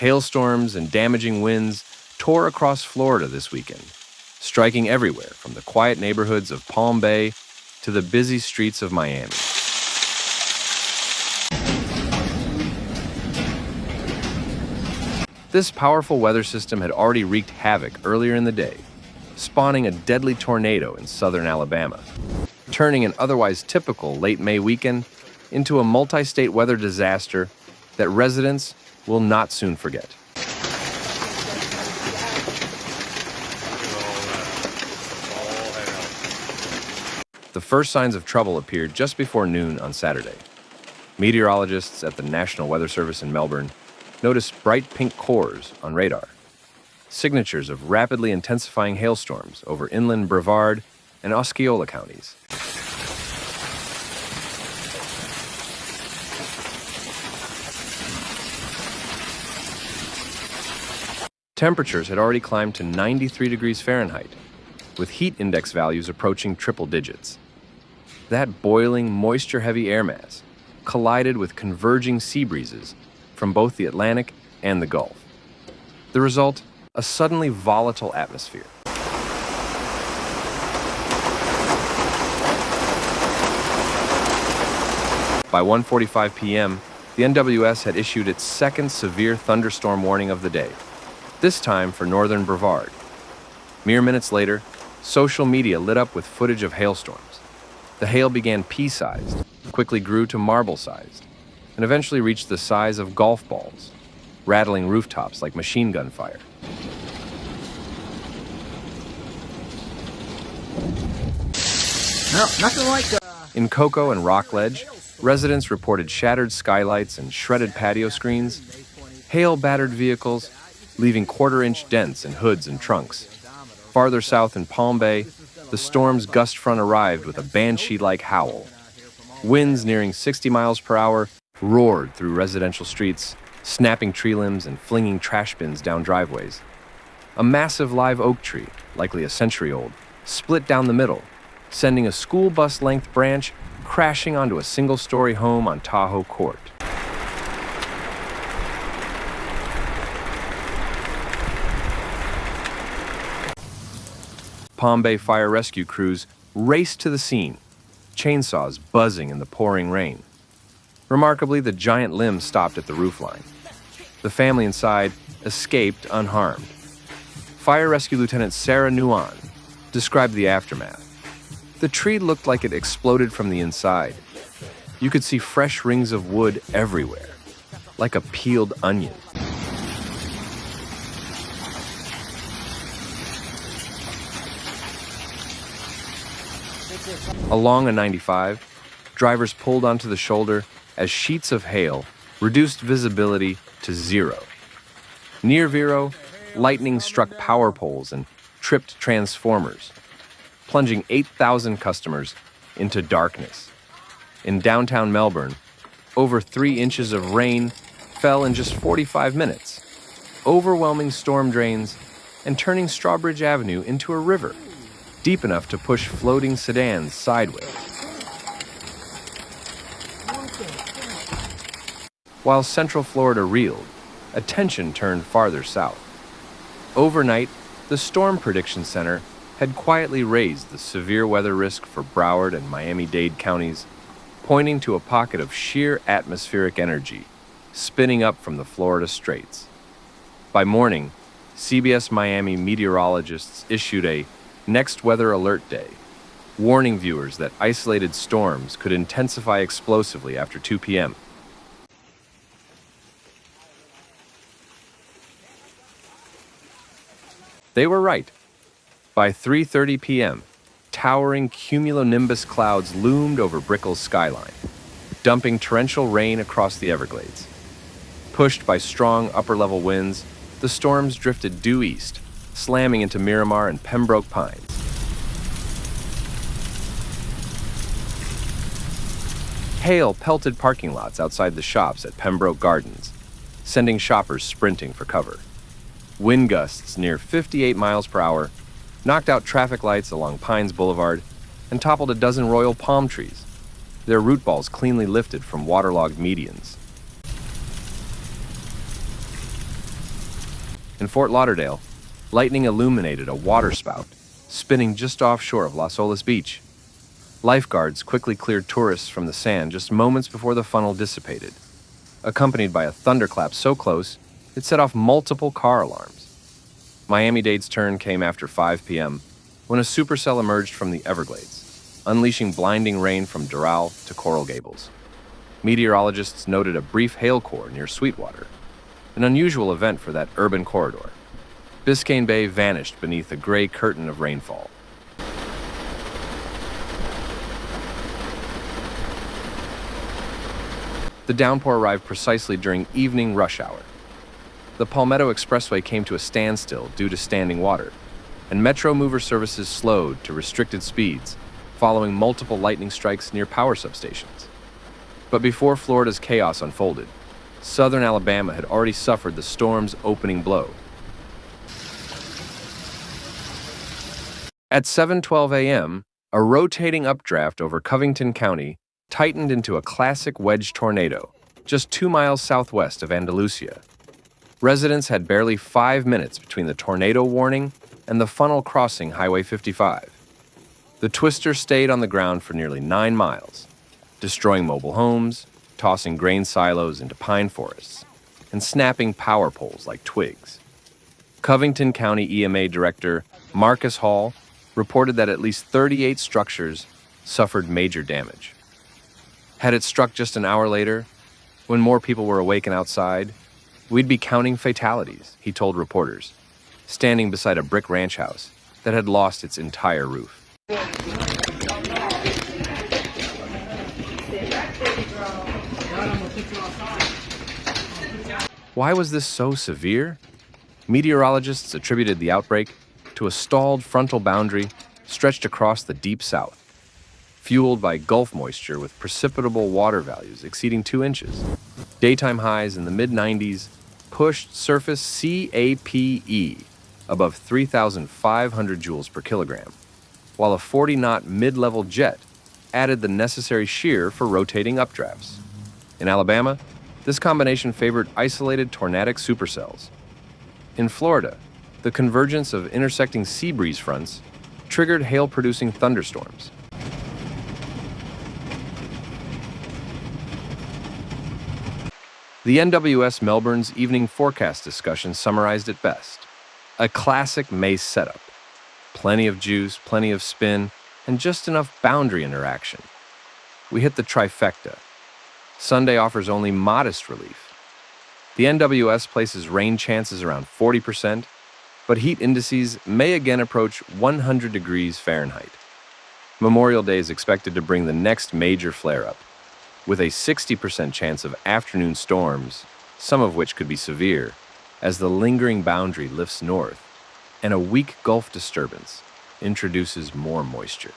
Hailstorms and damaging winds tore across Florida this weekend, striking everywhere from the quiet neighborhoods of Palm Bay to the busy streets of Miami. This powerful weather system had already wreaked havoc earlier in the day, spawning a deadly tornado in southern Alabama, turning an otherwise typical late May weekend into a multi-state weather disaster that residents will not soon forget. The first signs of trouble appeared just before noon on Saturday. Meteorologists at the National Weather Service in Melbourne noticed bright pink cores on radar, signatures of rapidly intensifying hailstorms over inland Brevard and Osceola counties. Temperatures had already climbed to 93 degrees Fahrenheit, with heat index values approaching triple digits. That boiling, moisture-heavy air mass collided with converging sea breezes from both the Atlantic and the Gulf. The result, a suddenly volatile atmosphere. By 1:45 p.m., the NWS had issued its second severe thunderstorm warning of the day, this time for northern Brevard. Mere minutes later, social media lit up with footage of hailstorms. The hail began pea-sized, quickly grew to marble-sized, and eventually reached the size of golf balls, rattling rooftops like machine gun fire. No, nothing like In Cocoa and Rockledge, residents reported shattered skylights and shredded patio screens, hail-battered vehicles, leaving quarter-inch dents in hoods and trunks. Farther south in Palm Bay, the storm's gust front arrived with a banshee-like howl. Winds nearing 60 miles per hour roared through residential streets, snapping tree limbs and flinging trash bins down driveways. A massive live oak tree, likely a century old, split down the middle, sending a school bus-length branch crashing onto a single-story home on Tahoe Court. Palm Bay fire rescue crews raced to the scene, chainsaws buzzing in the pouring rain. Remarkably, the giant limb stopped at the roofline. The family inside escaped unharmed. Fire Rescue Lieutenant Sarah Nguyen described the aftermath. The tree looked like it exploded from the inside. You could see fresh rings of wood everywhere, like a peeled onion. Along a 95, drivers pulled onto the shoulder as sheets of hail reduced visibility to zero. Near Vero, lightning struck power poles and tripped transformers, plunging 8,000 customers into darkness. In downtown Melbourne, over 3 inches of rain fell in just 45 minutes, overwhelming storm drains and turning Strawbridge Avenue into a river, deep enough to push floating sedans sideways. While Central Florida reeled, attention turned farther south. Overnight, the Storm Prediction Center had quietly raised the severe weather risk for Broward and Miami-Dade counties, pointing to a pocket of sheer atmospheric energy spinning up from the Florida Straits. By morning, CBS Miami meteorologists issued a Next Weather Alert Day, warning viewers that isolated storms could intensify explosively after 2 p.m. They were right. By 3:30 p.m., towering cumulonimbus clouds loomed over Brickell's skyline, dumping torrential rain across the Everglades. Pushed by strong upper-level winds, the storms drifted due east, slamming into Miramar and Pembroke Pines. Hail pelted parking lots outside the shops at Pembroke Gardens, sending shoppers sprinting for cover. Wind gusts near 58 miles per hour knocked out traffic lights along Pines Boulevard and toppled a dozen royal palm trees, their root balls cleanly lifted from waterlogged medians. In Fort Lauderdale, lightning illuminated a waterspout spinning just offshore of Las Olas Beach. Lifeguards quickly cleared tourists from the sand just moments before the funnel dissipated, accompanied by a thunderclap so close it set off multiple car alarms. Miami-Dade's turn came after 5 p.m. when a supercell emerged from the Everglades, unleashing blinding rain from Doral to Coral Gables. Meteorologists noted a brief hail core near Sweetwater, an unusual event for that urban corridor. Biscayne Bay vanished beneath a gray curtain of rainfall. The downpour arrived precisely during evening rush hour. The Palmetto Expressway came to a standstill due to standing water, and Metro mover services slowed to restricted speeds following multiple lightning strikes near power substations. But before Florida's chaos unfolded, southern Alabama had already suffered the storm's opening blow. At 7:12 a.m., a rotating updraft over Covington County tightened into a classic wedge tornado just 2 miles southwest of Andalusia. Residents had barely 5 minutes between the tornado warning and the funnel crossing Highway 55. The twister stayed on the ground for nearly 9 miles, destroying mobile homes, tossing grain silos into pine forests, and snapping power poles like twigs. Covington County EMA Director Marcus Hall reported that at least 38 structures suffered major damage. Had it struck just an hour later, when more people were awake and outside, we'd be counting fatalities, he told reporters, standing beside a brick ranch house that had lost its entire roof. Why was this so severe? Meteorologists attributed the outbreak to a stalled frontal boundary stretched across the deep south, fueled by Gulf moisture with precipitable water values exceeding 2 inches. Daytime highs in the mid-90s pushed surface CAPE above 3,500 joules per kilogram, while a 40-knot mid-level jet added the necessary shear for rotating updrafts. In Alabama, this combination favored isolated tornadic supercells. In Florida, the convergence of intersecting sea breeze fronts triggered hail-producing thunderstorms. The NWS Melbourne's evening forecast discussion summarized it best. A classic Mace setup. Plenty of juice, plenty of spin, and just enough boundary interaction. We hit the trifecta. Sunday offers only modest relief. The NWS places rain chances around 40%, but heat indices may again approach 100 degrees Fahrenheit. Memorial Day is expected to bring the next major flare-up, with a 60% chance of afternoon storms, some of which could be severe, as the lingering boundary lifts north, and a weak Gulf disturbance introduces more moisture.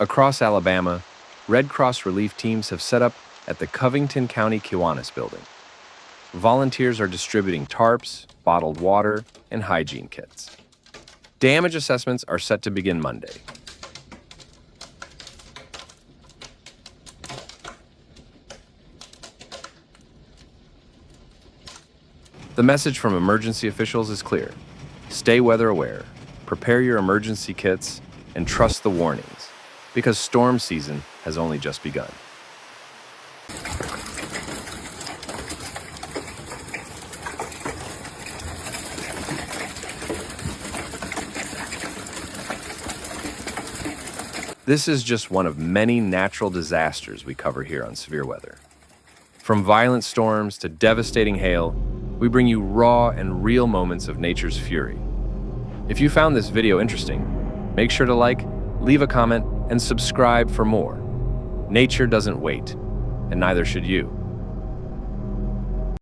Across Alabama, Red Cross relief teams have set up at the Covington County Kiwanis building. Volunteers are distributing tarps, bottled water, and hygiene kits. Damage assessments are set to begin Monday. The message from emergency officials is clear. Stay weather aware, prepare your emergency kits, and trust the warnings, because storm season has only just begun. This is just one of many natural disasters we cover here on Severe Weather. From violent storms to devastating hail, we bring you raw and real moments of nature's fury. If you found this video interesting, make sure to like, leave a comment, and subscribe for more. Nature doesn't wait, and neither should you.